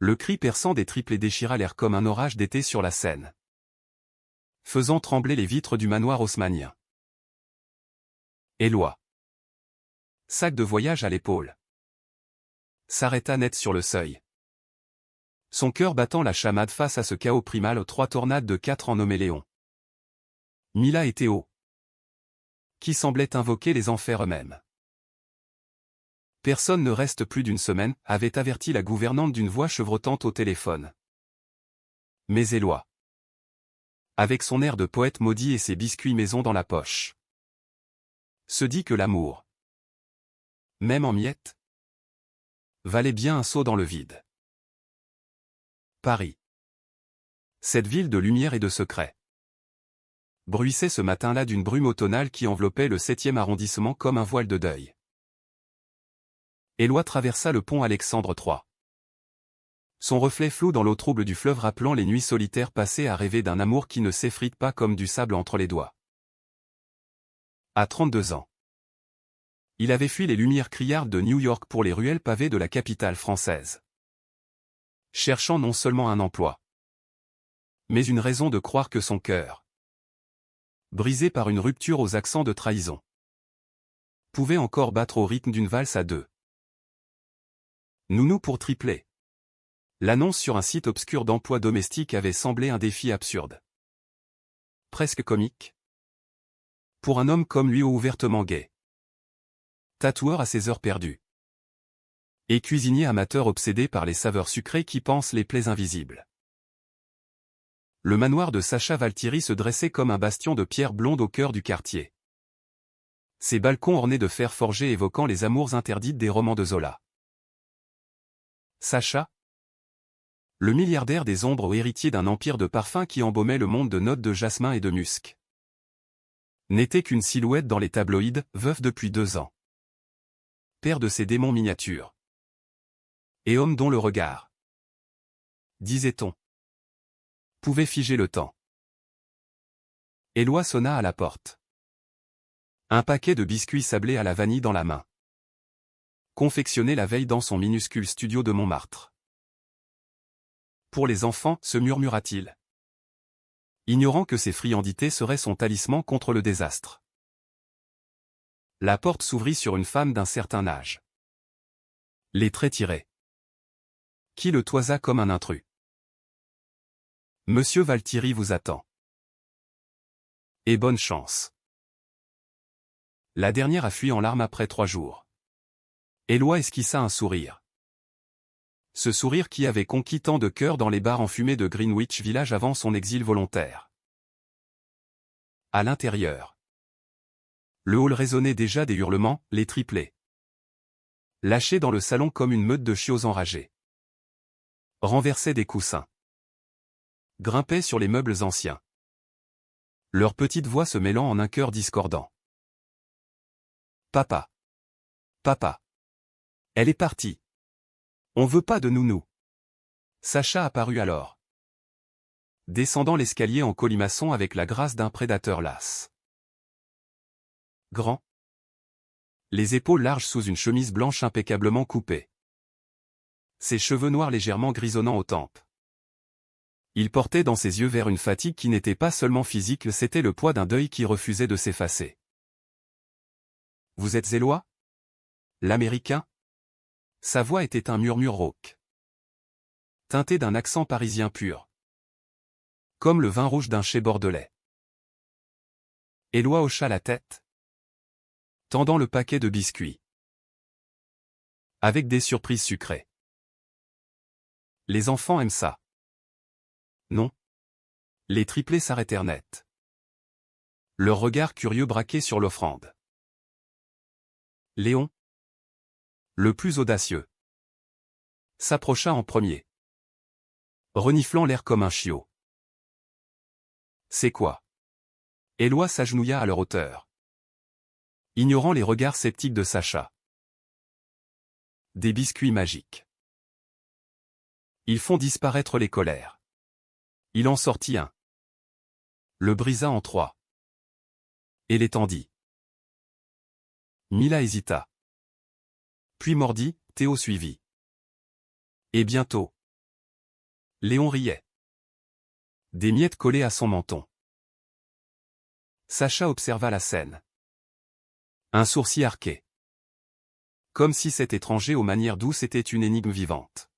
Le cri perçant des triplés déchira l'air comme un orage d'été sur la Seine, faisant trembler les vitres du manoir haussmannien. Éloi, sac de voyage à l'épaule, s'arrêta net sur le seuil. Son cœur battant la chamade face à ce chaos primal aux 3 tornades de 4 ans nommés Léon, Mila et Théo, qui semblaient invoquer les enfers eux-mêmes. Personne ne reste plus d'une semaine, avait averti la gouvernante d'une voix chevrotante au téléphone. Mais Éloi, avec son air de poète maudit et ses biscuits maison dans la poche, se dit que l'amour, même en miettes, valait bien un saut dans le vide. Paris. Cette ville de lumière et de secrets bruissait ce matin-là d'une brume automnale qui enveloppait le 7e arrondissement comme un voile de deuil. Éloi traversa le pont Alexandre III. Son reflet flou dans l'eau trouble du fleuve rappelant les nuits solitaires passées à rêver d'un amour qui ne s'effrite pas comme du sable entre les doigts. À 32 ans, il avait fui les lumières criardes de New York pour les ruelles pavées de la capitale française, cherchant non seulement un emploi, mais une raison de croire que son cœur, brisé par une rupture aux accents de trahison, pouvait encore battre au rythme d'une valse à 2. Nounou pour tripler. L'annonce sur un site obscur d'emploi domestique avait semblé un défi absurde, presque comique, pour un homme comme lui ou ouvertement gai, tatoueur à ses heures perdues, et cuisinier amateur obsédé par les saveurs sucrées qui pansent les plaies invisibles. Le manoir de Sacha Valtieri se dressait comme un bastion de pierre blonde au cœur du quartier. Ses balcons ornés de fer forgé évoquant les amours interdites des romans de Zola. Sacha, le milliardaire des ombres héritier d'un empire de parfums qui embaumait le monde de notes de jasmin et de musc, n'était qu'une silhouette dans les tabloïds, veuf depuis 2 ans. Père de ses démons miniatures. Et homme dont le regard, disait-on, pouvait figer le temps. Éloi sonna à la porte. Un paquet de biscuits sablés à la vanille dans la main. Confectionné la veille dans son minuscule studio de Montmartre. Pour les enfants, se murmura-t-il, ignorant que ces friandités seraient son talisman contre le désastre. La porte s'ouvrit sur une femme d'un certain âge, les traits tirés, qui le toisa comme un intrus. Monsieur Valtieri vous attend. Et bonne chance. La dernière a fui en larmes après 3 jours. Éloi esquissa un sourire. Ce sourire qui avait conquis tant de cœurs dans les bars enfumés de Greenwich Village avant son exil volontaire. À l'intérieur, le hall résonnait déjà des hurlements, les triplés, lâchés dans le salon comme une meute de chiots enragés, renversaient des coussins, grimpaient sur les meubles anciens, leurs petites voix se mêlant en un chœur discordant. Papa. Papa. Elle est partie. On veut pas de nounou. Sacha apparut alors, descendant l'escalier en colimaçon avec la grâce d'un prédateur las. Grand. Les épaules larges sous une chemise blanche impeccablement coupée. Ses cheveux noirs légèrement grisonnant aux tempes. Il portait dans ses yeux verts une fatigue qui n'était pas seulement physique, c'était le poids d'un deuil qui refusait de s'effacer. Vous êtes Éloi? L'Américain? Sa voix était un murmure rauque, teinté d'un accent parisien pur, comme le vin rouge d'un chai bordelais. Éloi hocha la tête, tendant le paquet de biscuits, avec des surprises sucrées. Les enfants aiment ça. Non. Les triplés s'arrêtèrent net, leur regard curieux braqué sur l'offrande. Léon, le plus audacieux, s'approcha en premier, reniflant l'air comme un chiot. C'est quoi? Éloi s'agenouilla à leur hauteur, ignorant les regards sceptiques de Sacha. Des biscuits magiques. Ils font disparaître les colères. Il en sortit un, le brisa en 3, et l'étendit. Mila hésita, puis mordit, Théo suivit. Et bientôt, Léon riait. Des miettes collées à son menton. Sacha observa la scène. Un sourcil arqué. Comme si cet étranger aux manières douces était une énigme vivante.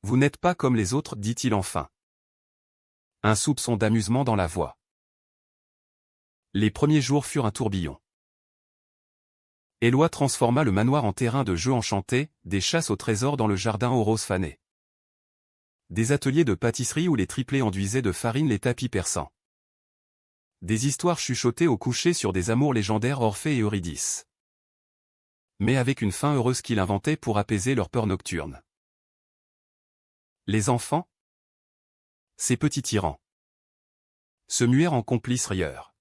Vous n'êtes pas comme les autres, dit-il enfin. Un soupçon d'amusement dans la voix. Les premiers jours furent un tourbillon. Éloi transforma le manoir en terrain de jeu enchanté, des chasses au trésor dans le jardin aux roses fanées. Des ateliers de pâtisserie où les triplés enduisaient de farine les tapis persans. Des histoires chuchotées au coucher sur des amours légendaires Orphée et Eurydice. Mais avec une fin heureuse qu'il inventait pour apaiser leurs peurs nocturnes. Les enfants, ces petits tyrans, se muèrent en complices rieurs.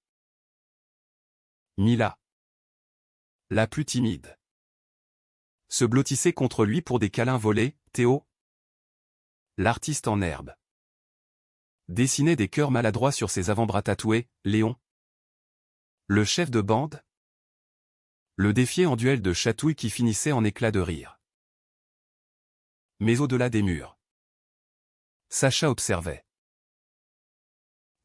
Mila, la plus timide, se blottissait contre lui pour des câlins volés. Théo, l'artiste en herbe, dessinait des cœurs maladroits sur ses avant-bras tatoués. Léon, le chef de bande, le défiait en duel de chatouille qui finissait en éclats de rire. Mais au-delà des murs, Sacha observait.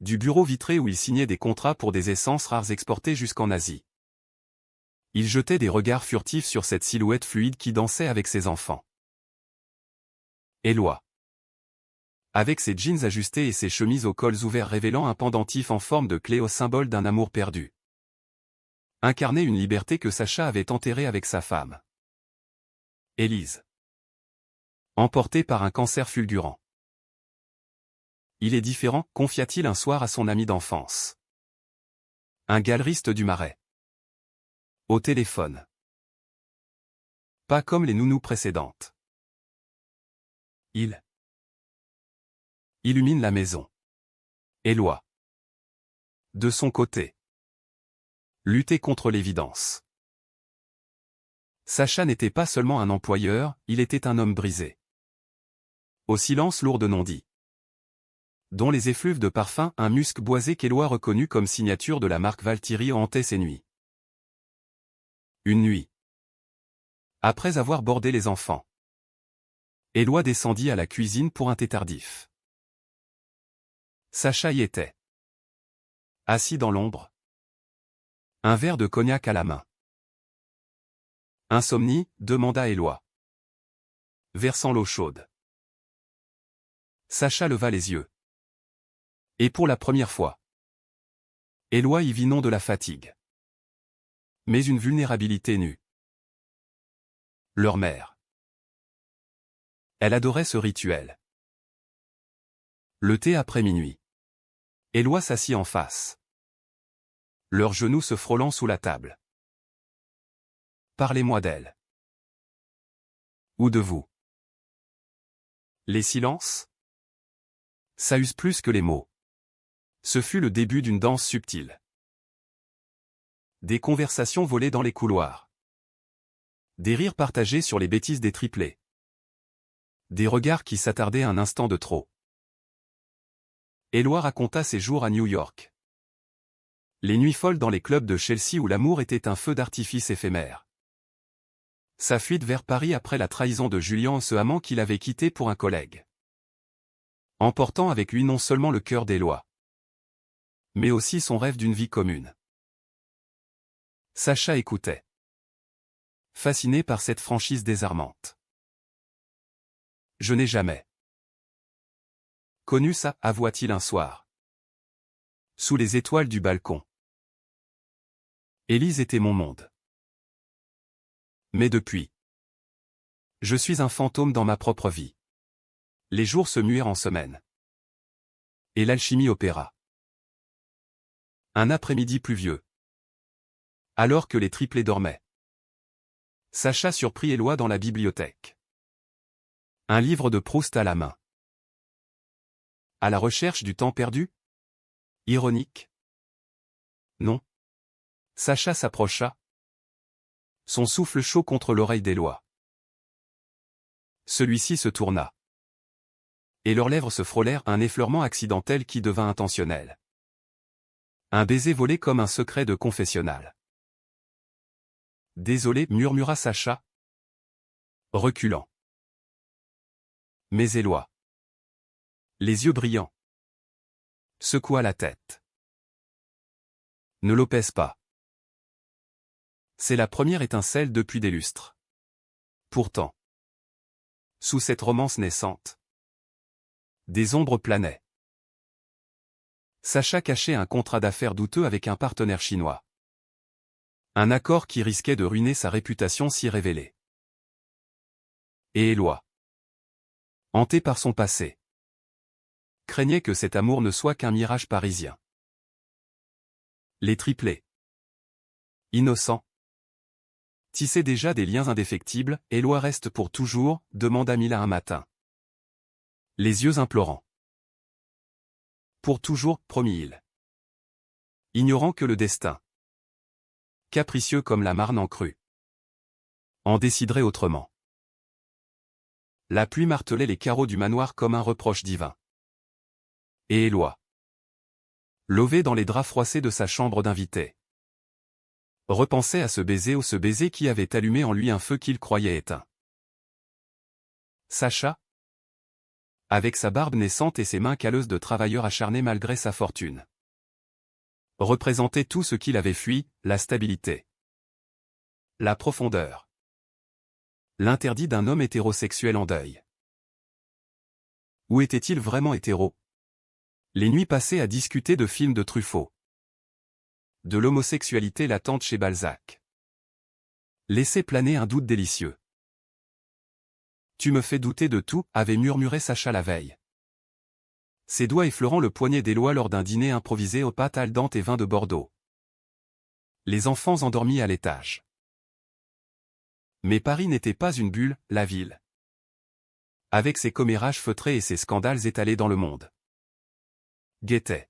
Du bureau vitré où il signait des contrats pour des essences rares exportées jusqu'en Asie. Il jetait des regards furtifs sur cette silhouette fluide qui dansait avec ses enfants. Éloi, avec ses jeans ajustés et ses chemises aux cols ouverts révélant un pendentif en forme de clé au symbole d'un amour perdu. Incarnait une liberté que Sacha avait enterrée avec sa femme. Élise. Emportée par un cancer fulgurant. Il est différent, confia-t-il un soir à son ami d'enfance. Un galeriste du Marais. Au téléphone. Pas comme les nounous précédentes. Il illumine la maison. Éloi, de son côté, lutter contre l'évidence. Sacha n'était pas seulement un employeur, il était un homme brisé. Au silence lourd de non-dit. Dont les effluves de parfum, un musc boisé qu'Éloi reconnut comme signature de la marque Valkyrie hantait ses nuits. Une nuit. Après avoir bordé les enfants, Éloi descendit à la cuisine pour un thé tardif. Sacha y était. Assis dans l'ombre. Un verre de cognac à la main. Insomnie, demanda Éloi. Versant l'eau chaude. Sacha leva les yeux. Et pour la première fois, Éloi y vit non de la fatigue, mais une vulnérabilité nue. Leur mère. Elle adorait ce rituel. Le thé après minuit. Éloi s'assit en face. Leurs genoux se frôlant sous la table. Parlez-moi d'elle. Ou de vous. Les silences? Ça use plus que les mots. Ce fut le début d'une danse subtile. Des conversations volées dans les couloirs. Des rires partagés sur les bêtises des triplés. Des regards qui s'attardaient un instant de trop. Éloi raconta ses jours à New York. Les nuits folles dans les clubs de Chelsea où l'amour était un feu d'artifice éphémère. Sa fuite vers Paris après la trahison de Julien, ce amant qu'il avait quitté pour un collègue. Emportant avec lui non seulement le cœur d'Éloi, mais aussi son rêve d'une vie commune. Sacha écoutait. Fasciné par cette franchise désarmante. Je n'ai jamais connu ça, avoua-t-il un soir. Sous les étoiles du balcon. Élise était mon monde. Mais depuis, je suis un fantôme dans ma propre vie. Les jours se muèrent en semaines. Et l'alchimie opéra. Un après-midi pluvieux. Alors que les triplés dormaient. Sacha surprit Éloi dans la bibliothèque. Un livre de Proust à la main. À la recherche du temps perdu? Ironique. Non. Sacha s'approcha. Son souffle chaud contre l'oreille d'Éloi. Celui-ci se tourna. Et leurs lèvres se frôlèrent, un effleurement accidentel qui devint intentionnel. Un baiser volé comme un secret de confessionnal. Désolé, murmura Sacha, reculant. Mais Éloi Les yeux brillants. Secoua la tête. Ne l'opèse pas. C'est la première étincelle depuis des lustres. Pourtant, sous cette romance naissante, des ombres planaient. Sacha cachait un contrat d'affaires douteux avec un partenaire chinois. Un accord qui risquait de ruiner sa réputation si révélée. Et Éloi, hanté par son passé, craignait que cet amour ne soit qu'un mirage parisien. Les triplés, innocents, tissaient déjà des liens indéfectibles. Éloi reste pour toujours, demanda Mila un matin. Les yeux implorants. Pour toujours, promit-il. Ignorant que le destin, capricieux comme la Marne en crue, en déciderait autrement. La pluie martelait les carreaux du manoir comme un reproche divin. Et Éloi, lové dans les draps froissés de sa chambre d'invité, repensait à ce baiser qui avait allumé en lui un feu qu'il croyait éteint. Sacha, avec sa barbe naissante et ses mains calleuses de travailleur acharné malgré sa fortune, représentait tout ce qu'il avait fui, la stabilité, la profondeur, l'interdit d'un homme hétérosexuel en deuil. Où était-il vraiment hétéro? Les nuits passées à discuter de films de Truffaut, de l'homosexualité latente chez Balzac, laissaient planer un doute délicieux. Tu me fais douter de tout, avait murmuré Sacha la veille, ses doigts effleurant le poignet d'Éloi lors d'un dîner improvisé aux pâtes al dente et vin de Bordeaux. Les enfants endormis à l'étage. Mais Paris n'était pas une bulle, la ville, avec ses commérages feutrés et ses scandales étalés dans le monde, guettait.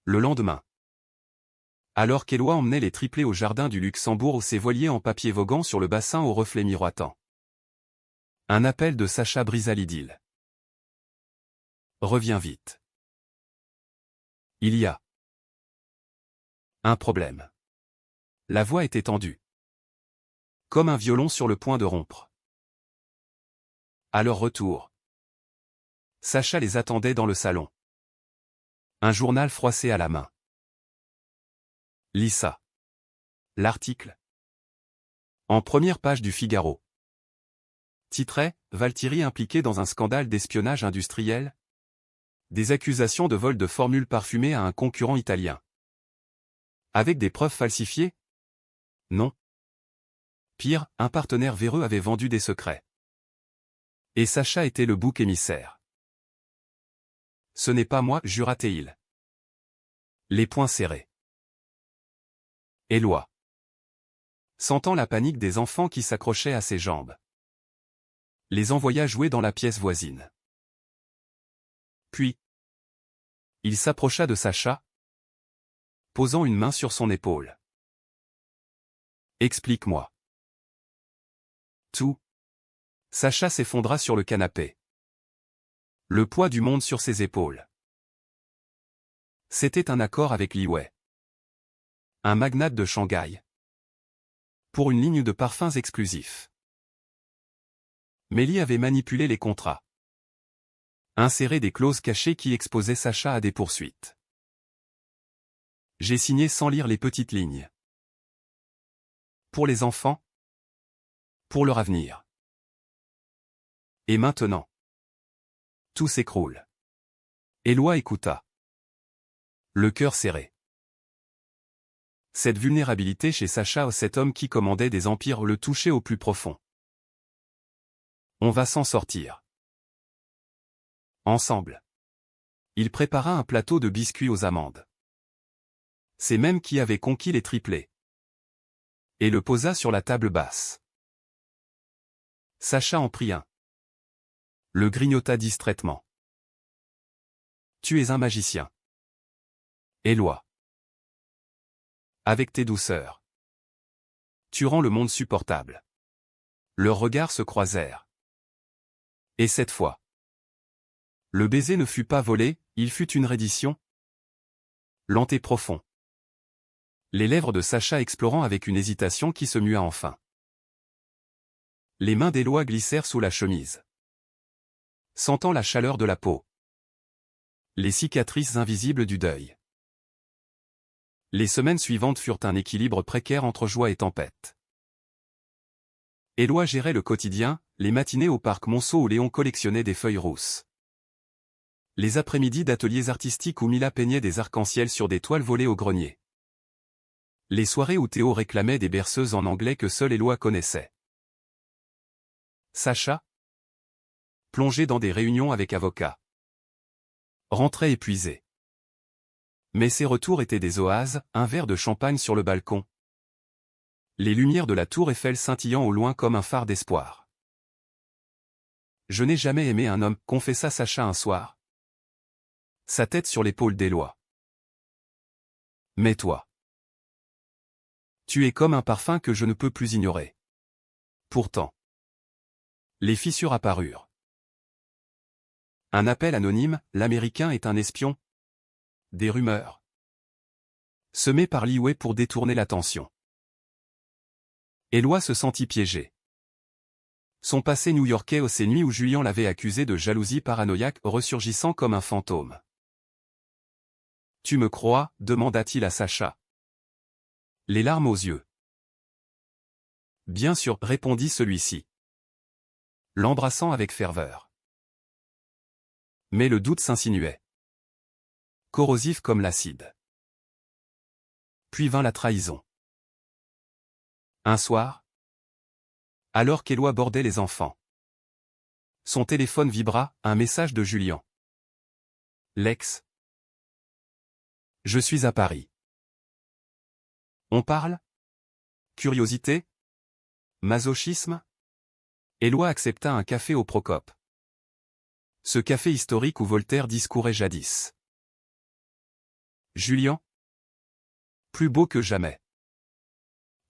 Le lendemain, alors qu'Éloi emmenait les triplés au jardin du Luxembourg où ses voiliers en papier voguant sur le bassin aux reflets miroitants, un appel de Sacha brisa l'idylle. Reviens vite. Il y a un problème. La voix était tendue, comme un violon sur le point de rompre. À leur retour, Sacha les attendait dans le salon, un journal froissé à la main. Lis ça. L'article. En première page du Figaro. Titrait, Valtieri impliqué dans un scandale d'espionnage industriel. Des accusations de vol de formules parfumées à un concurrent italien. Avec des preuves falsifiées? Non. Pire, un partenaire véreux avait vendu des secrets. Et Sacha était le bouc émissaire. Ce n'est pas moi, jura-t-il. Les poings serrés. Éloi, sentant la panique des enfants qui s'accrochaient à ses jambes, les envoya jouer dans la pièce voisine. Puis, il s'approcha de Sacha, posant une main sur son épaule. Explique-moi. Tout. Sacha s'effondra sur le canapé. Le poids du monde sur ses épaules. C'était un accord avec Li Wei, un magnate de Shanghai, pour une ligne de parfums exclusifs. Mais Li avait manipulé les contrats, inséré des clauses cachées qui exposaient Sacha à des poursuites. J'ai signé sans lire les petites lignes. Pour les enfants, pour leur avenir. Et maintenant, tout s'écroule. Éloi écouta, le cœur serré. Cette vulnérabilité chez Sacha, cet homme qui commandait des empires, le touchait au plus profond. On va s'en sortir. Ensemble. Il prépara un plateau de biscuits aux amandes. C'est même qui avait conquis les triplés. Et le posa sur la table basse. Sacha en prit un. Le grignota distraitement. Tu es un magicien. Éloi. Avec tes douceurs, tu rends le monde supportable. Leurs regards se croisèrent. Et cette fois, le baiser ne fut pas volé, il fut une reddition. Lent et profond. Les lèvres de Sacha explorant avec une hésitation qui se mua enfin. Les mains d'Éloi glissèrent sous la chemise. sentant la chaleur de la peau. Les cicatrices invisibles du deuil. Les semaines suivantes furent un équilibre précaire entre joie et tempête. Éloi gérait le quotidien, les matinées au parc Monceau où Léon collectionnait des feuilles rousses. Les après-midi d'ateliers artistiques où Mila peignait des arcs-en-ciel sur des toiles volées au grenier. Les soirées où Théo réclamait des berceuses en anglais que seul Éloi connaissait. Sacha, plongé dans des réunions avec avocats, rentrait épuisé. Mais ses retours étaient des oases, un verre de champagne sur le balcon. Les lumières de la tour Eiffel scintillant au loin comme un phare d'espoir. Je n'ai jamais aimé un homme, confessa Sacha un soir. Sa tête sur l'épaule d'Éloi. Mais toi. Tu es comme un parfum que je ne peux plus ignorer. Pourtant. Les fissures apparurent. Un appel anonyme, l'Américain est un espion. Des rumeurs. Semées par Liway pour détourner l'attention. Éloi se sentit piégé. Son passé new-yorkais ces nuits où Julien l'avait accusé de jalousie paranoïaque ressurgissant comme un fantôme. « Tu me crois ?» demanda-t-il à Sacha. Les larmes aux yeux. « Bien sûr » répondit celui-ci, l'embrassant avec ferveur. Mais le doute s'insinuait. Corrosif comme l'acide. Puis vint la trahison. Un soir, alors qu'Éloi bordait les enfants, son téléphone vibra, un message de Julien. Lex. Je suis à Paris. On parle? Curiosité? Masochisme? Éloi accepta un café au Procope. Ce café historique où Voltaire discourait jadis. Julien? Plus beau que jamais.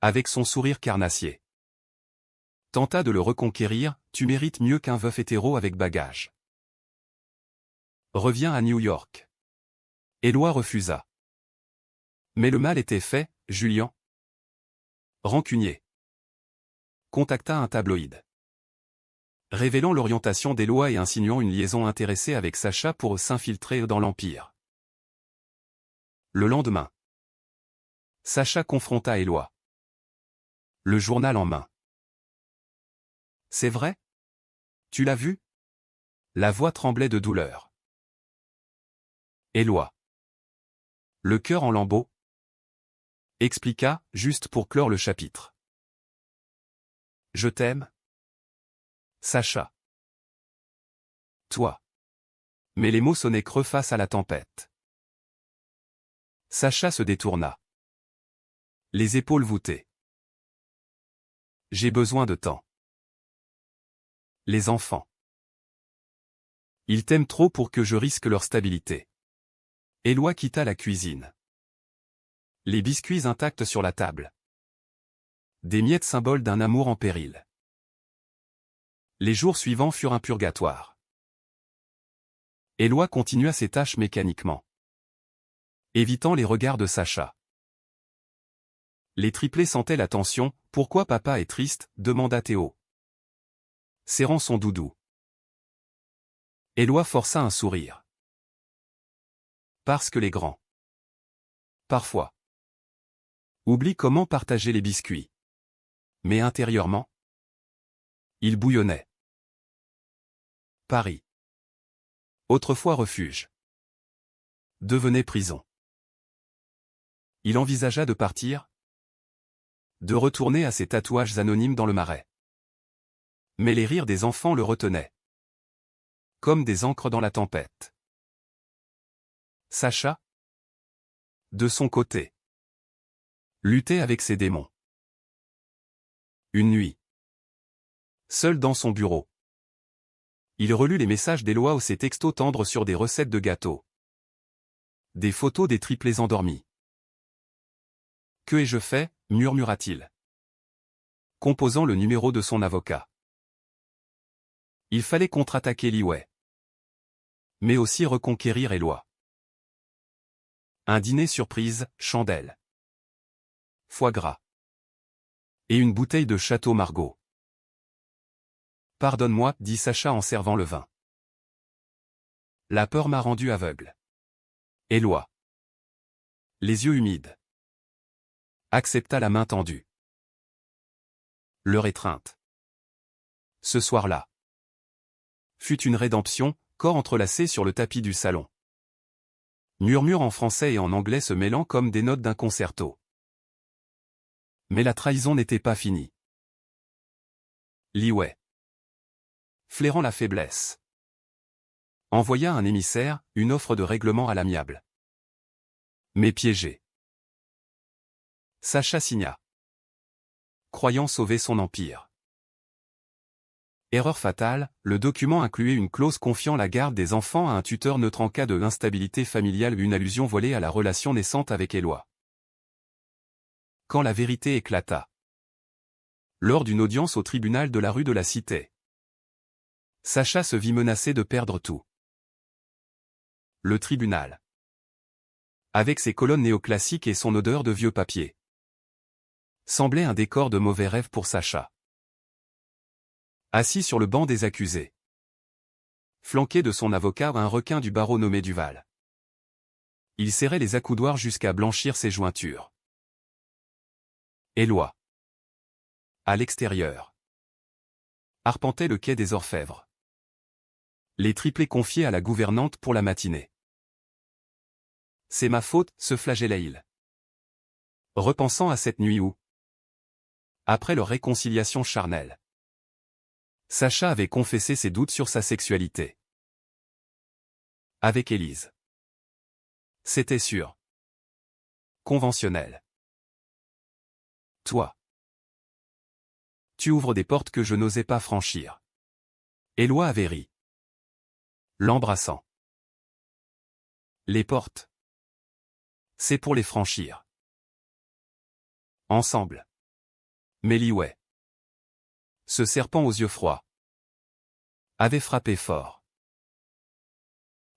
Avec son sourire carnassier. Tenta de le reconquérir, tu mérites mieux qu'un veuf hétéro avec bagage. Reviens à New York. Éloi refusa. Mais le mal était fait, Julien. Rancunier. Contacta un tabloïd. Révélant l'orientation d'Éloi et insinuant une liaison intéressée avec Sacha pour s'infiltrer dans l'Empire. Le lendemain. Sacha confronta Éloi. Le journal en main. C'est vrai? Tu l'as vu? La voix tremblait de douleur. Éloi. Le cœur en lambeaux. Expliqua, juste pour clore le chapitre. Je t'aime. Sacha. Toi. Mais les mots sonnaient creux face à la tempête. Sacha se détourna. Les épaules voûtées. J'ai besoin de temps. Les enfants. Ils t'aiment trop pour que je risque leur stabilité. Éloi quitta la cuisine. Les biscuits intacts sur la table. Des miettes symboles d'un amour en péril. Les jours suivants furent un purgatoire. Éloi continua ses tâches mécaniquement, évitant les regards de Sacha. Les triplés sentaient la tension. Pourquoi papa est triste? Demanda Théo, serrant son doudou. Éloi força un sourire. Parce que les grands, parfois, oublient comment partager les biscuits. Mais intérieurement, il bouillonnait. Paris. Autrefois refuge. Devenait prison. Il envisagea de partir, de retourner à ses tatouages anonymes dans le Marais. Mais les rires des enfants le retenaient. Comme des ancres dans la tempête. Sacha, de son côté, luttait avec ses démons. Une nuit, seul dans son bureau, il relut les messages d'Éloi ou ses textos tendres sur des recettes de gâteaux. Des photos des triplés endormis. Que ai-je fait? Murmura-t-il, composant le numéro de son avocat. Il fallait contre-attaquer Liway. Mais aussi reconquérir Éloi. Un dîner surprise, chandelle. Foie gras. Et une bouteille de Château Margaux. Pardonne-moi, dit Sacha en servant le vin. La peur m'a rendu aveugle. Éloi. Les yeux humides. Accepta la main tendue. Leur étreinte. Ce soir-là. Fut une rédemption, corps entrelacés sur le tapis du salon. Murmures en français et en anglais se mêlant comme des notes d'un concerto. Mais la trahison n'était pas finie. Li Wei, flairant la faiblesse, envoya un émissaire, une offre de règlement à l'amiable. Mais piégé. Sacha signa, croyant sauver son empire. Erreur fatale, le document incluait une clause confiant la garde des enfants à un tuteur neutre en cas de instabilité familiale, une allusion voilée à la relation naissante avec Éloi. Quand la vérité éclata. Lors d'une audience au tribunal de la rue de la Cité. Sacha se vit menacé de perdre tout. Le tribunal. Avec ses colonnes néoclassiques et son odeur de vieux papier. Semblait un décor de mauvais rêve pour Sacha. Assis sur le banc des accusés. Flanqué de son avocat un requin du barreau nommé Duval. Il serrait les accoudoirs jusqu'à blanchir ses jointures. Éloi. À l'extérieur. Arpentait le quai des Orfèvres. Les triplés confiés à la gouvernante pour la matinée. C'est ma faute, se flagellait-il. Repensant à cette nuit où, après leur réconciliation charnelle, Sacha avait confessé ses doutes sur sa sexualité. Avec Élise. C'était sûr. Conventionnel. Toi. Tu ouvres des portes que je n'osais pas franchir. Éloi avait ri. L'embrassant. Les portes. C'est pour les franchir. Ensemble. Mais Li Wei, ce serpent aux yeux froids, avait frappé fort.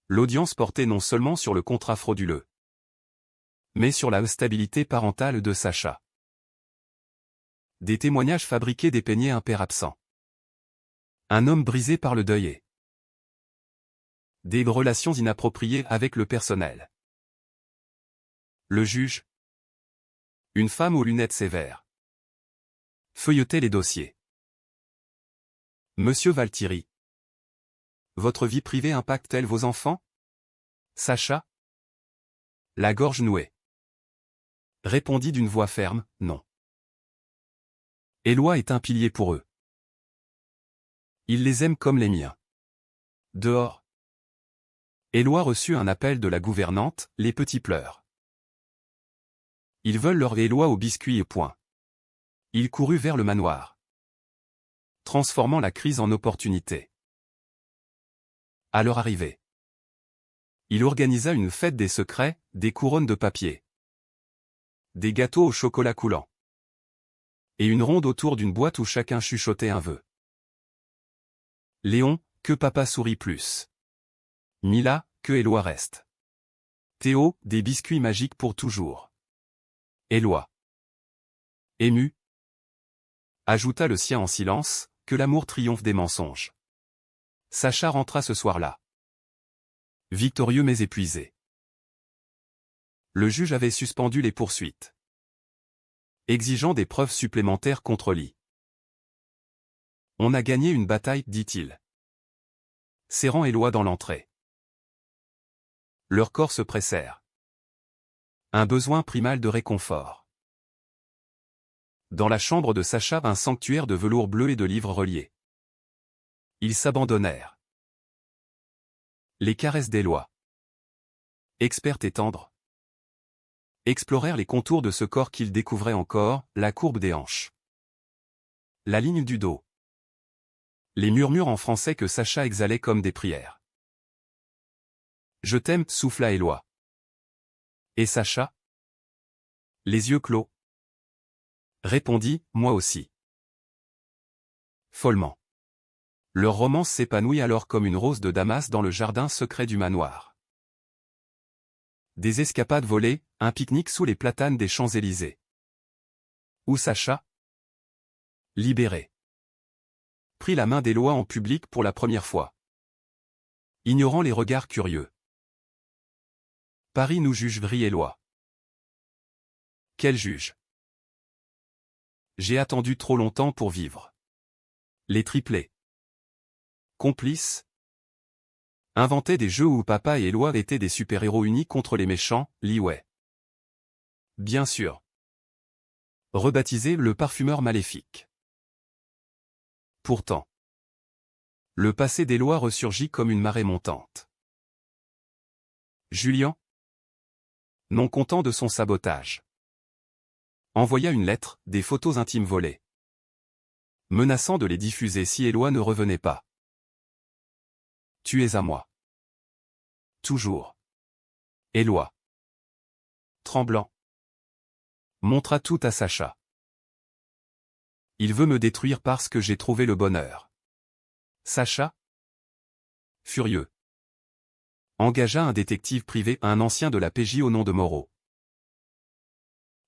L'audience portait non seulement sur le contrat frauduleux, mais sur la stabilité parentale de Sacha. Des témoignages fabriqués dépeignaient un père absent. Un homme brisé par le deuil et des relations inappropriées avec le personnel. Le juge, une femme aux lunettes sévères, feuilletait les dossiers. Monsieur Valtieri. Votre vie privée impacte-t-elle vos enfants? Sacha? La gorge nouée. Répondit d'une voix ferme, non. Éloi est un pilier pour eux. Il les aime comme les miens. Dehors. Éloi reçut un appel de la gouvernante, les petits pleurent. Ils veulent leur Éloi au biscuit et point. Il courut vers le manoir, transformant la crise en opportunité. À leur arrivée, il organisa une fête des secrets, des couronnes de papier, des gâteaux au chocolat coulant, et une ronde autour d'une boîte où chacun chuchotait un vœu. Léon, que papa sourit plus. Mila, que Éloi reste. Théo, des biscuits magiques pour toujours. Éloi. Ému, ajouta le sien en silence, que l'amour triomphe des mensonges. Sacha rentra ce soir-là. Victorieux mais épuisé. Le juge avait suspendu les poursuites, exigeant des preuves supplémentaires contre Li. On a gagné une bataille, dit-il, serrant Éloi dans l'entrée. Leurs corps se pressèrent. Un besoin primal de réconfort. Dans la chambre de Sacha, un sanctuaire de velours bleu et de livres reliés. Ils s'abandonnèrent. Les caresses d'Éloi, experte et tendre, explorèrent les contours de ce corps qu'ils découvraient encore, la courbe des hanches, la ligne du dos, les murmures en français que Sacha exhalait comme des prières. Je t'aime, souffla Éloi. Et Sacha? Les yeux clos. Répondit, moi aussi. Follement. Leur romance s'épanouit alors comme une rose de Damas dans le jardin secret du manoir. Des escapades volées, un pique-nique sous les platanes des Champs-Élysées. Où Sacha, libéré, prit la main d'Éloi en public pour la première fois. ignorant les regards curieux. Paris nous juge Éloi. Quel juge? J'ai attendu trop longtemps pour vivre. Les triplés. Complices. Inventaient des jeux où papa et Éloi étaient des super-héros unis contre les méchants, Liwei. Bien sûr. Rebaptisé le parfumeur maléfique. Pourtant. Le passé d'Éloi ressurgit comme une marée montante. Julien, non content de son sabotage, envoya une lettre, des photos intimes volées, menaçant de les diffuser si Éloi ne revenait pas. Tu es à moi. Toujours. Éloi, tremblant, montra tout à Sacha. Il veut me détruire parce que j'ai trouvé le bonheur. Sacha, furieux, engagea un détective privé, un ancien de la PJ au nom de Moreau.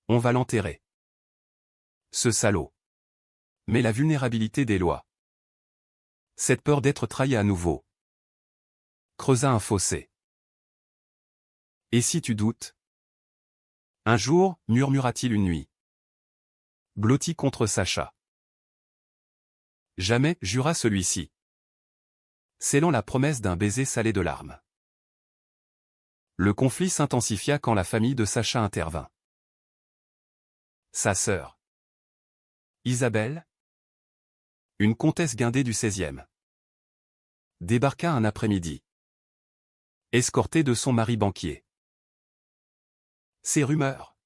On va l'enterrer. Ce salaud. Mais la vulnérabilité d'Éloi. Cette peur d'être trahi à nouveau. Creusa un fossé. Et si tu doutes? Un jour, murmura-t-il une nuit. Blotti contre Sacha. Jamais, jura celui-ci, scellant la promesse d'un baiser salé de larmes. Le conflit s'intensifia quand la famille de Sacha intervint. Sa sœur, Isabelle, une comtesse guindée du XVIe, débarqua un après-midi, escortée de son mari banquier. Ces rumeurs.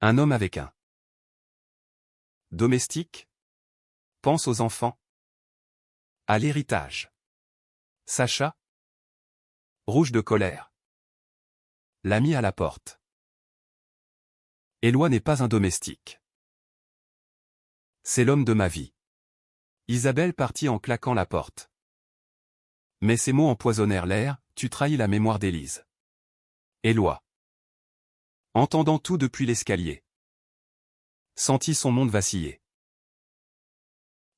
Un homme avec un domestique pense aux enfants, à l'héritage. Sacha, rouge de colère, l'a mis à la porte. Éloi n'est pas un domestique. C'est l'homme de ma vie. Isabelle partit en claquant la porte. Mais ces mots empoisonnèrent l'air, tu trahis la mémoire d'Élise. Éloi, entendant tout depuis l'escalier, sentit son monde vaciller.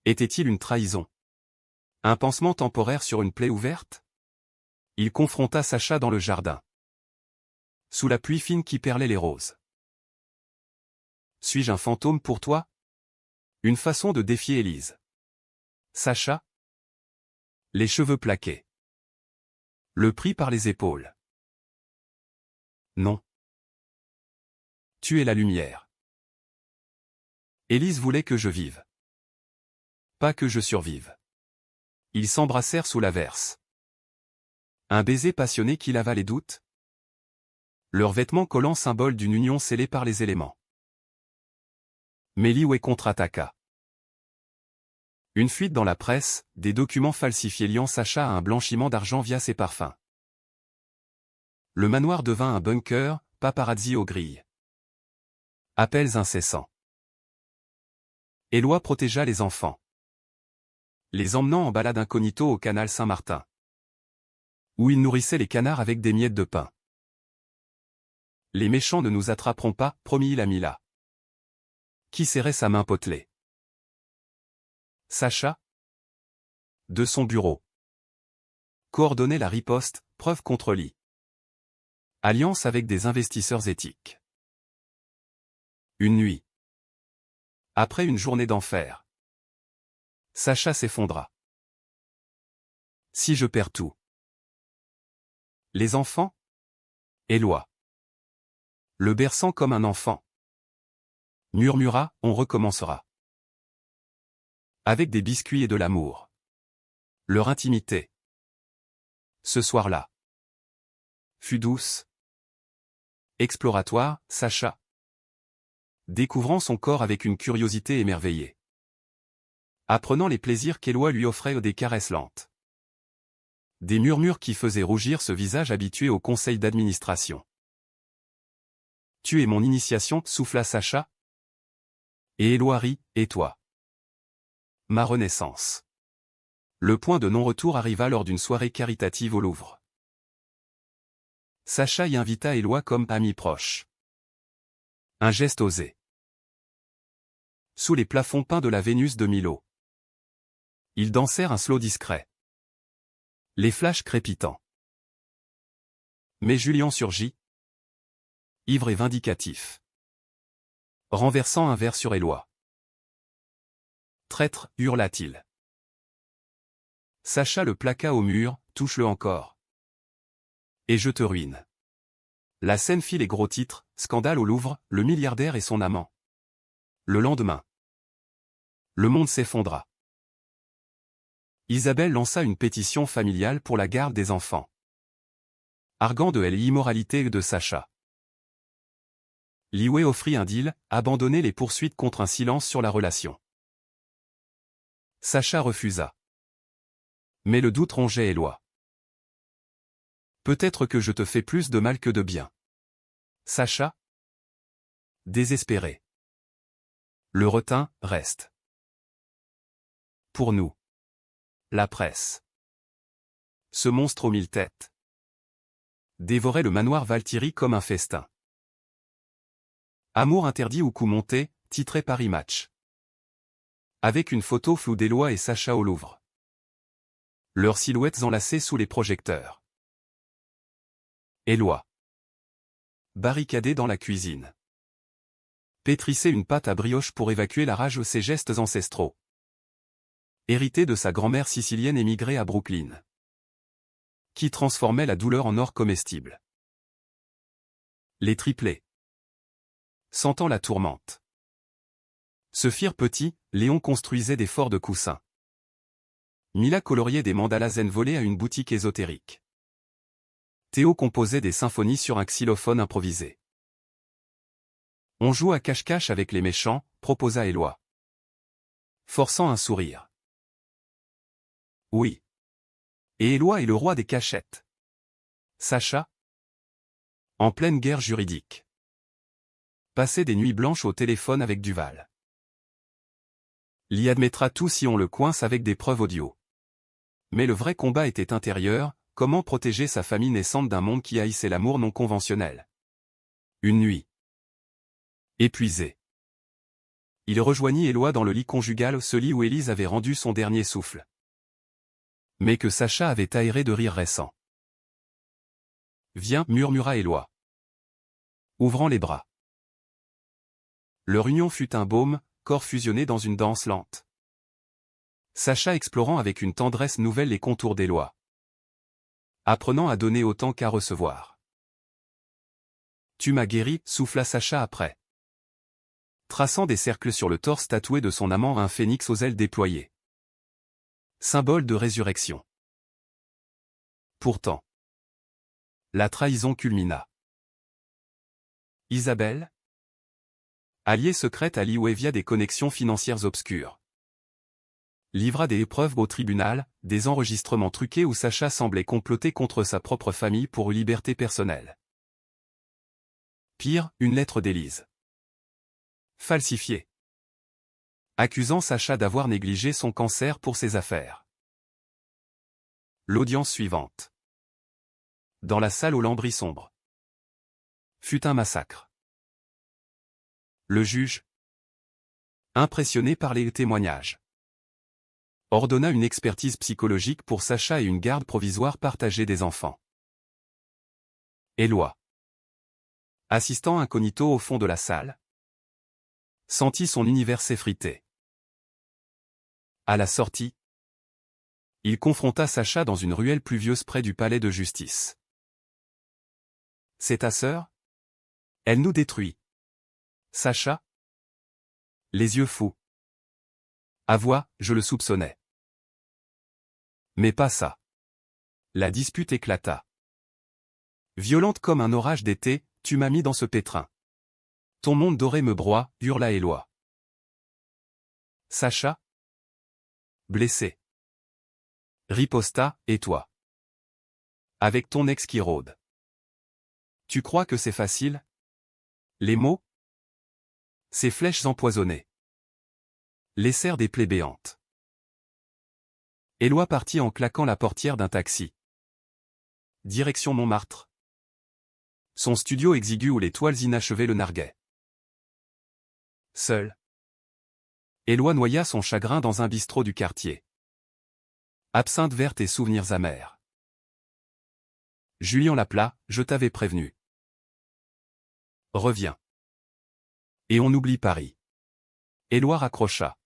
Était-il une trahison? Un pansement temporaire sur une plaie ouverte? Il confronta Sacha dans le jardin, sous la pluie fine qui perlait les roses. Suis-je un fantôme pour toi? Une façon de défier Élise. Sacha, les cheveux plaqués, le prit par les épaules. Non. Tu es la lumière. Élise voulait que je vive. Pas que je survive. Ils s'embrassèrent sous l'averse. Un baiser passionné qui lava les doutes. Leurs vêtements collants symbole d'une union scellée par les éléments. Mais Liwei contre-attaqua. Une fuite dans la presse, des documents falsifiés liant Sacha à un blanchiment d'argent via ses parfums. Le manoir devint un bunker, paparazzi aux grilles. Appels incessants. Éloi protégea les enfants, les emmenant en balade incognito au canal Saint-Martin, où il nourrissait les canards avec des miettes de pain. Les méchants ne nous attraperont pas, promit Lamila, qui serrait sa main potelée. Sacha, de son bureau, coordonnait la riposte, preuve contre lit. Alliance avec des investisseurs éthiques. Une nuit. Après une journée d'enfer, Sacha s'effondra. Si je perds tout. Les enfants? Éloi, le berçant comme un enfant, murmura, on recommencera. Avec des biscuits et de l'amour. Leur intimité, ce soir-là, fut douce, exploratoire, Sacha, découvrant son corps avec une curiosité émerveillée, apprenant les plaisirs qu'Éloi lui offrait des caresses lentes. Des murmures qui faisaient rougir ce visage habitué au conseil d'administration. Tu es mon initiation, souffla Sacha. Et Éloi rit, et toi? Ma renaissance. Le point de non-retour arriva lors d'une soirée caritative au Louvre. Sacha y invita Éloi comme ami proche. Un geste osé. Sous les plafonds peints de la Vénus de Milo, ils dansèrent un slow discret. Les flashs crépitants. Mais Julien surgit, ivre et vindicatif, renversant un verre sur Éloi. Traître, hurla-t-il. Sacha le plaqua au mur, touche-le encore. Et je te ruine. La scène fit les gros titres, scandale au Louvre, le milliardaire et son amant. Le lendemain, le monde s'effondra. Isabelle lança une pétition familiale pour la garde des enfants, arguant de l'immoralité de Sacha. Liwé offrit un deal, abandonner les poursuites contre un silence sur la relation. Sacha refusa. Mais le doute rongeait Éloi. Peut-être que je te fais plus de mal que de bien. Sacha? Désespéré. Le retint reste. Pour nous. La presse. Ce monstre aux 1000 têtes dévorait le manoir Valtieri comme un festin. Amour interdit ou coup monté, titré Paris Match. Avec une photo floue d'Éloi et Sacha au Louvre. Leurs silhouettes enlacées sous les projecteurs. Éloi. Barricadé dans la cuisine. Pétrissait une pâte à brioche pour évacuer la rage de ses gestes ancestraux. Hérité de sa grand-mère sicilienne émigrée à Brooklyn. Qui transformait la douleur en or comestible. Les triplés. Sentant la tourmente. Se firent petits, Léon construisait des forts de coussins. Mila coloriait des mandalas zen volés à une boutique ésotérique. Théo composait des symphonies sur un xylophone improvisé. On joue à cache-cache avec les méchants, proposa Éloi. Forçant un sourire. Oui. Et Éloi est le roi des cachettes. Sacha? En pleine guerre juridique. Passait des nuits blanches au téléphone avec Duval. L'y admettra tout si on le coince avec des preuves audio. Mais le vrai combat était intérieur, comment protéger sa famille naissante d'un monde qui haïssait l'amour non conventionnel. Une nuit. Épuisé. Il rejoignit Éloi dans le lit conjugal, ce lit où Élise avait rendu son dernier souffle. Mais que Sacha avait aéré de rire récent. Viens, murmura Éloi, ouvrant les bras. Leur union fut un baume, corps fusionné dans une danse lente. Sacha explorant avec une tendresse nouvelle les contours d'Éloi. Apprenant à donner autant qu'à recevoir. Tu m'as guéri, souffla Sacha après. Traçant des cercles sur le torse tatoué de son amant un phénix aux ailes déployées. Symbole de résurrection. Pourtant. La trahison culmina. Isabelle? Alliée secrète à Liwé via des connexions financières obscures. Livra des épreuves au tribunal, des enregistrements truqués où Sacha semblait comploter contre sa propre famille pour une liberté personnelle. Pire, une lettre d'Élise. Falsifiée. Accusant Sacha d'avoir négligé son cancer pour ses affaires. L'audience suivante. Dans la salle aux lambris sombres. Fut un massacre. Le juge, impressionné par les témoignages, ordonna une expertise psychologique pour Sacha et une garde provisoire partagée des enfants. Éloi, assistant incognito au fond de la salle, sentit son univers s'effriter. À la sortie, il confronta Sacha dans une ruelle pluvieuse près du palais de justice. C'est ta sœur? Elle nous détruit. Sacha? Les yeux fous. Avoua, je le soupçonnais. Mais pas ça. La dispute éclata. Violente comme un orage d'été, tu m'as mis dans ce pétrin. Ton monde doré me broie, hurla Éloi. Sacha? Blessé. Riposta, et toi? Avec ton ex qui rôde. Tu crois que c'est facile? Les mots? Ces flèches empoisonnées. Laissèrent des plaies béantes. Éloi partit en claquant la portière d'un taxi. Direction Montmartre. Son studio exigu où les toiles inachevées le narguaient. Seul. Éloi noya son chagrin dans un bistrot du quartier. Absinthe verte et souvenirs amers. Julien l'appela, je t'avais prévenu. Reviens. Et on oublie Paris. Éloi raccrocha.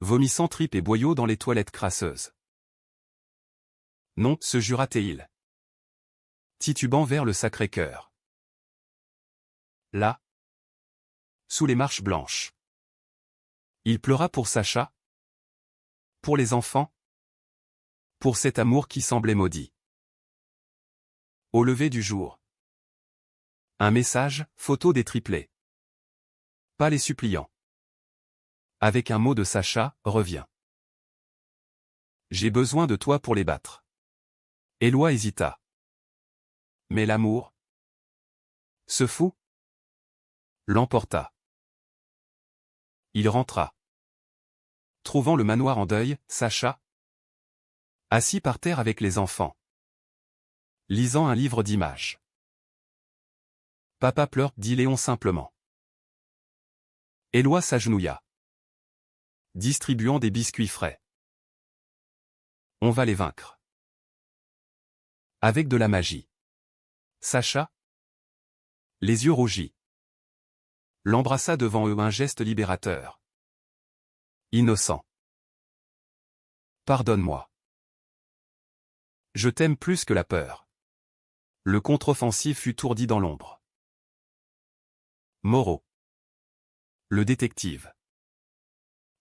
Vomissant tripes et boyaux dans les toilettes crasseuses. Non, se jura Théil. Titubant vers le Sacré-Cœur. Là. Sous les marches blanches. Il pleura pour Sacha. Pour les enfants. Pour cet amour qui semblait maudit. Au lever du jour. Un message, photo des triplés. Pas les suppliants. Avec un mot de Sacha, reviens. J'ai besoin de toi pour les battre. Éloi hésita. Mais l'amour, ce fou, l'emporta. Il rentra. Trouvant le manoir en deuil, Sacha, assis par terre avec les enfants, lisant un livre d'images. Papa pleure, dit Léon simplement. Éloi s'agenouilla, distribuant des biscuits frais. On va les vaincre. Avec de la magie. Sacha, les yeux rougis, l'embrassa devant eux, un geste libérateur. Innocent. Pardonne-moi. Je t'aime plus que la peur. Le contre-offensif fut ourdi dans l'ombre. Moreau. Le détective.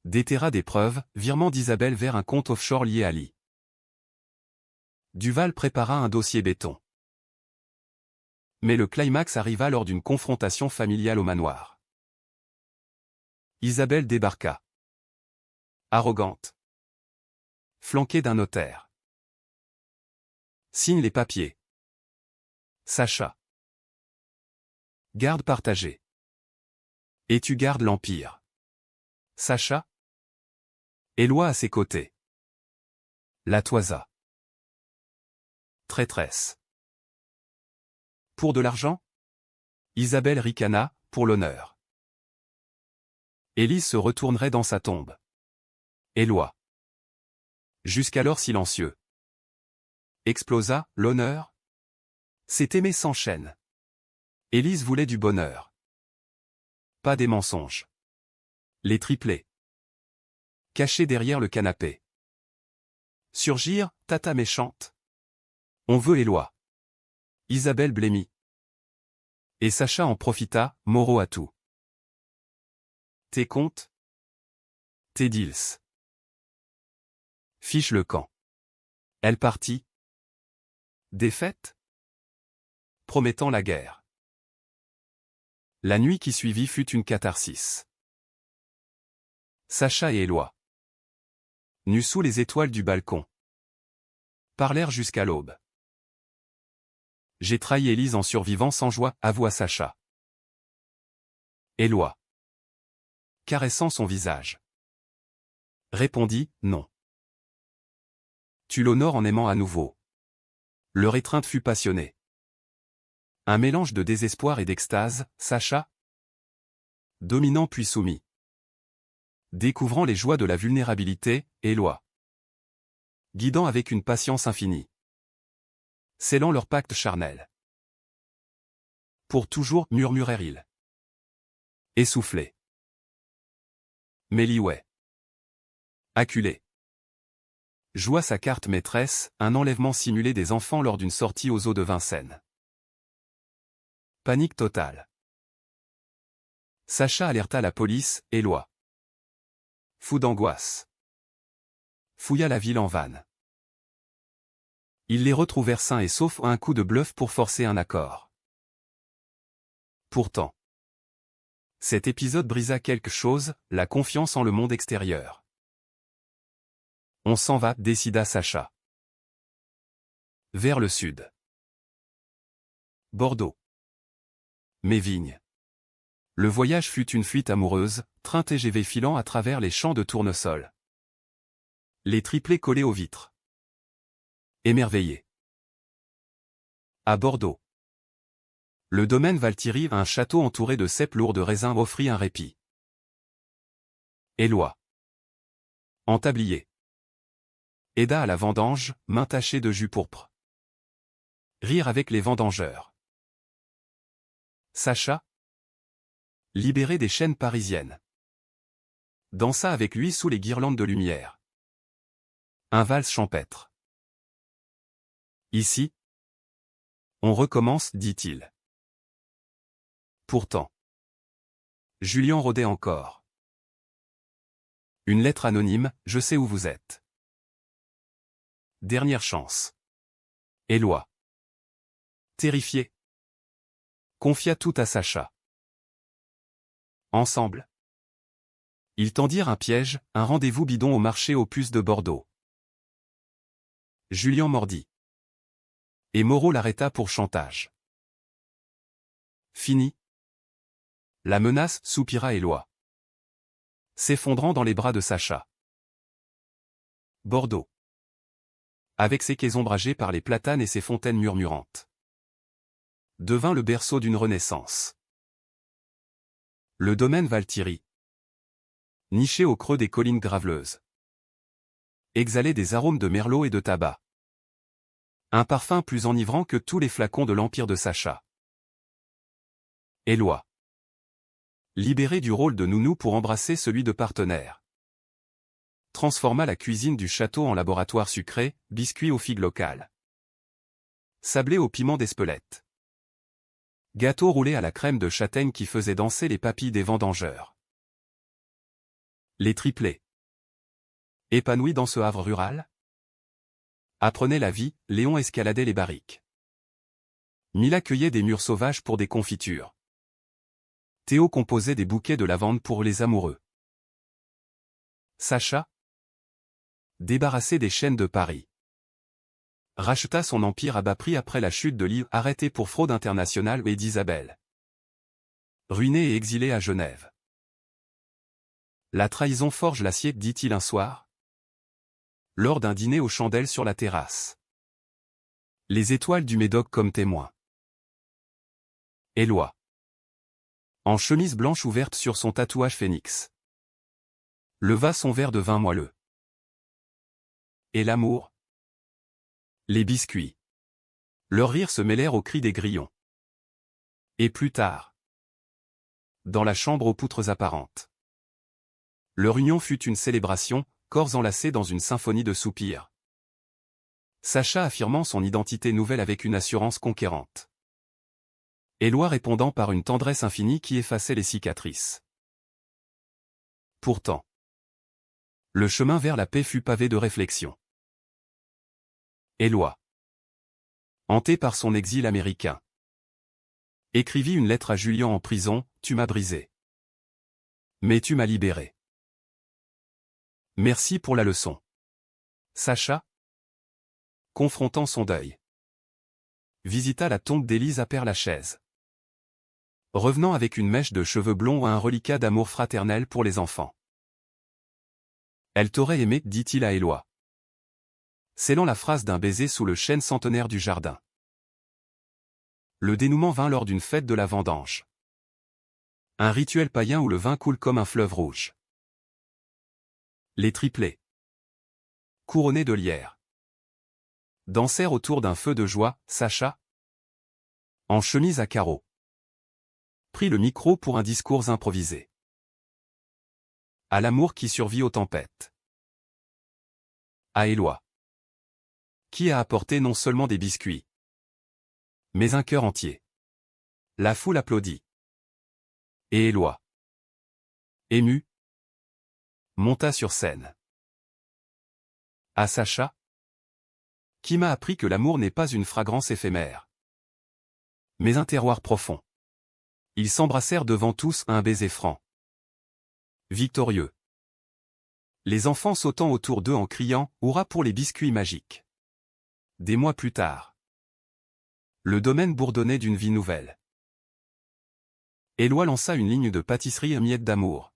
Déterra des preuves, virement d'Isabelle vers un compte offshore lié à Lee. Duval prépara un dossier béton. Mais le climax arriva lors d'une confrontation familiale au manoir. Isabelle débarqua. Arrogante. Flanquée d'un notaire. Signe les papiers. Sacha. Garde partagée. Et tu gardes l'Empire. Sacha. Éloi à ses côtés. La toisa. Traîtresse. Pour de l'argent? Isabelle ricana, pour l'honneur. Élise se retournerait dans sa tombe. Éloi. Jusqu'alors silencieux. Explosa, l'honneur? C'est aimer sans chaîne. Élise voulait du bonheur. Pas des mensonges. Les triplés. Cachés derrière le canapé. Surgir, tata méchante. On veut Éloi. Isabelle blêmit. Et Sacha en profita, Moreau à tout. Tes comptes? Tes deals. Fiche le camp. Elle partit. Défaite? Promettant la guerre. La nuit qui suivit fut une catharsis. Sacha et Éloi, nus sous les étoiles du balcon, parlèrent jusqu'à l'aube. J'ai trahi Élise en survivant sans joie, avoua Sacha. Éloi, caressant son visage, répondit, non. Tu l'honores en aimant à nouveau. Leur étreinte fut passionnée. Un mélange de désespoir et d'extase, Sacha, dominant puis soumis. Découvrant les joies de la vulnérabilité, Éloi, guidant avec une patience infinie. Scellant leur pacte charnel. Pour toujours, murmurèrent-ils. Essoufflés. Méliouet, acculé, joua sa carte maîtresse, un enlèvement simulé des enfants lors d'une sortie aux eaux de Vincennes. Panique totale. Sacha alerta la police, Éloi, fou d'angoisse, fouilla la ville en vanne. Ils les retrouvèrent sains et saufs à un coup de bluff pour forcer un accord. Pourtant, cet épisode brisa quelque chose, la confiance en le monde extérieur. On s'en va, décida Sacha. Vers le sud. Bordeaux. Mévigne. Le voyage fut une fuite amoureuse, train TGV filant à travers les champs de tournesol. Les triplés collés aux vitres. Émerveillés. À Bordeaux. Le domaine Valthierry, un château entouré de cèpes lourds de raisins, offrit un répit. Éloi, en tablier, aida à la vendange, main tachée de jus pourpre. Rire avec les vendangeurs. Sacha, libéré des chaînes parisiennes, dansa avec lui sous les guirlandes de lumière. Un valse champêtre. Ici, on recommence, dit-il. Pourtant, Julien rôdait encore. Une lettre anonyme, je sais où vous êtes. Dernière chance. Éloi, terrifié, confia tout à Sacha. Ensemble, ils tendirent un piège, un rendez-vous bidon au marché aux puces de Bordeaux. Julien mordit. Et Moreau l'arrêta pour chantage. Fini. La menace, soupira Éloi, s'effondrant dans les bras de Sacha. Bordeaux, avec ses quais ombragés par les platanes et ses fontaines murmurantes, devint le berceau d'une renaissance. Le domaine Valthierry, niché au creux des collines graveleuses, exhalait des arômes de merlot et de tabac. Un parfum plus enivrant que tous les flacons de l'empire de Sacha. Éloi, libéré du rôle de nounou pour embrasser celui de partenaire, transforma la cuisine du château en laboratoire sucré, biscuits aux figues locales, sablés au piment d'Espelette, gâteaux roulés à la crème de châtaigne qui faisait danser les papilles des vendangeurs. Les triplés, épanouis dans ce havre rural, apprenaient la vie, Léon escaladait les barriques. Mila cueillait des mûres sauvages pour des confitures. Théo composait des bouquets de lavande pour les amoureux. Sacha, débarrassé des chaînes de Paris, racheta son empire à bas prix après la chute de l'île, arrêté pour fraude internationale, et d'Isabelle, ruiné et exilé à Genève. La trahison forge l'acier, dit-il un soir, lors d'un dîner aux chandelles sur la terrasse. Les étoiles du Médoc comme témoins. Éloi, en chemise blanche ouverte sur son tatouage phénix, leva son verre de vin moelleux. Et l'amour? Les biscuits. Leurs rires se mêlèrent aux cris des grillons. Et plus tard, dans la chambre aux poutres apparentes, leur union fut une célébration, corps enlacés dans une symphonie de soupirs. Sacha affirmant son identité nouvelle avec une assurance conquérante. Éloi répondant par une tendresse infinie qui effaçait les cicatrices. Pourtant, le chemin vers la paix fut pavé de réflexions. Éloi, hanté par son exil américain, écrivit une lettre à Julien en prison, « Tu m'as brisé. Mais tu m'as libéré. Merci pour la leçon. » Sacha, confrontant son deuil, visita la tombe d'Élise à Père-Lachaise, revenant avec une mèche de cheveux blonds à un reliquat d'amour fraternel pour les enfants. Elle t'aurait aimé, dit-il à Éloi, scellant la phrase d'un baiser sous le chêne centenaire du jardin. Le dénouement vint lors d'une fête de la vendange. Un rituel païen où le vin coule comme un fleuve rouge. Les triplés, couronnés de lierre, dansèrent autour d'un feu de joie. Sacha, en chemise à carreaux, prit le micro pour un discours improvisé. À l'amour qui survit aux tempêtes. À Éloi, qui a apporté non seulement des biscuits, mais un cœur entier. La foule applaudit. Et Éloi, ému, monta sur scène. À Sacha, qui m'a appris que l'amour n'est pas une fragrance éphémère, mais un terroir profond. Ils s'embrassèrent devant tous, un baiser franc, victorieux. Les enfants sautant autour d'eux en criant « Hurrah pour les biscuits magiques !» Des mois plus tard, le domaine bourdonnait d'une vie nouvelle. Éloi lança une ligne de pâtisserie à miettes d'amour,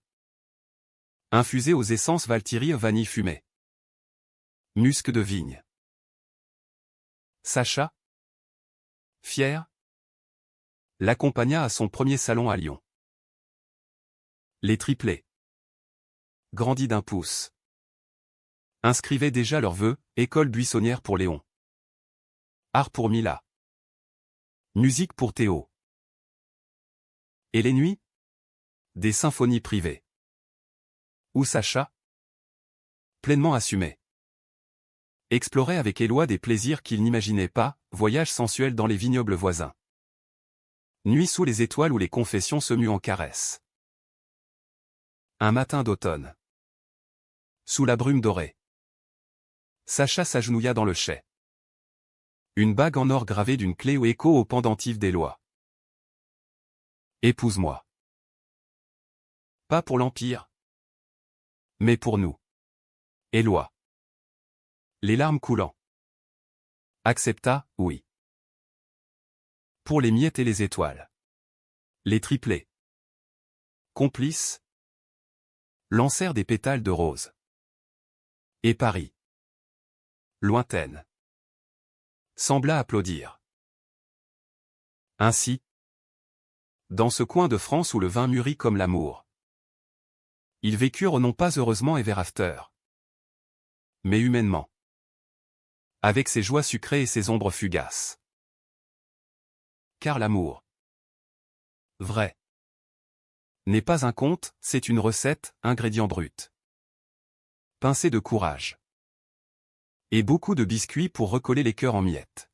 infusée aux essences Valthierry, vanille fumée, musc de vigne. Sacha, fier, l'accompagna à son premier salon à Lyon. Les triplés, grandis d'un pouce, inscrivaient déjà leurs vœux, école buissonnière pour Léon, art pour Mila. Musique pour Théo. Et les nuits? Des symphonies privées. Ou Sacha? Pleinement assumé. Explorer avec Éloi des plaisirs qu'il n'imaginait pas, voyage sensuel dans les vignobles voisins. Nuit sous les étoiles où les confessions se muent en caresses. Un matin d'automne. Sous la brume dorée. Sacha s'agenouilla dans le chai. Une bague en or gravée d'une clé ou écho au pendentif d'Éloi. Épouse-moi. Pas pour l'Empire, mais pour nous. Éloi. Les larmes coulant. Accepta, oui. Pour les miettes et les étoiles. Les triplés. Complices. Lancèrent des pétales de rose. Et Paris. Lointaine. Sembla applaudir. Ainsi. Dans ce coin de France où le vin mûrit comme l'amour. Ils vécurent non pas heureusement ever after. Mais humainement. Avec ses joies sucrées et ses ombres fugaces. Car l'amour. Vrai. N'est pas un conte, c'est une recette, ingrédient brut. Pincée de courage. Et beaucoup de biscuits pour recoller les cœurs en miettes.